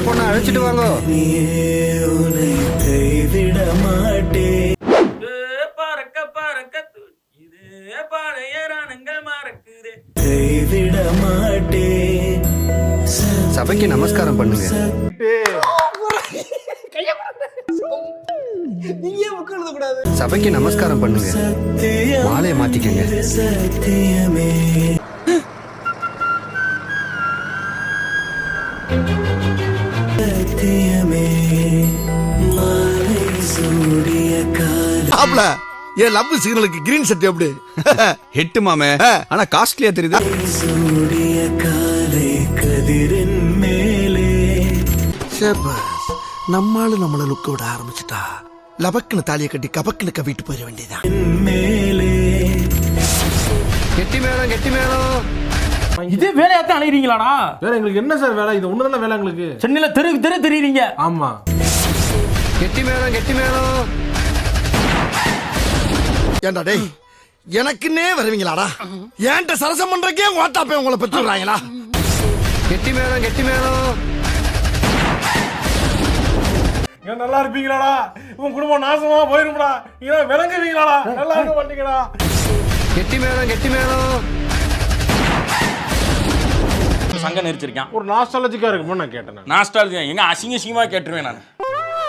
மாப்பிள்ளை பொண்ணை அழைச்சிட்டு வாங்க. சபைக்கு நமஸ்காரம் பண்ணுங்க. சபைக்கு நமஸ்காரம் பண்ணுங்க. மாலையை மாத்திக்கங்க. என் லவ் சிக்னலுக்கு கிரீன் செட் எப்படி ஹிட் மாமே, ஆனா காஸ்ட்லியா தெரியுது. நம்மால நம்மள லுக்க விட ஆரம்பிச்சுட்டா லபக்குன்னு தாலியை கட்டி கபக்குன்னு கவிட்டு போயிட வேண்டியதான். கெட்டி மேளம் கெட்டி மேளம். இதே வேலையாத்தான் அலைகிறீங்களாடா? வேற எங்களுக்கு என்ன சார் வேலை? இது ஒண்ணுதான் வேலை எங்களுக்கு. சென்னையில தெரு தெரு தெரியுறீங்க. ஆமா. கெட்டி மேளம் கெட்டி மேளம். ஏண்டா டேய், எனக்குன்னே வருவீங்களாடா? ஏன்ட்ட சரசம் பண்றக்கே ஓட்டாப்பே உங்களை பெற்றுறாங்களா? கெட்டி மேளம் கெட்டி மேளம். நல்லா இருப்பீங்களாடா? உன் குடும்பம் நாசமா போயிரும்டா. நீங்க விளங்குவீங்களாடா? நல்லா இருக்க மாட்டீங்கடா. கெட்டி மேளம் கெட்டி மேளம். சங்க நெரிச்சிருக்கான். ஒரு நாஸ்டாலஜிக்கா இருக்குமோ நான் கேட்டேன். நாஸ்டாலஜி எங்க அசிங்கமா கேட்டுருவேன் நான்.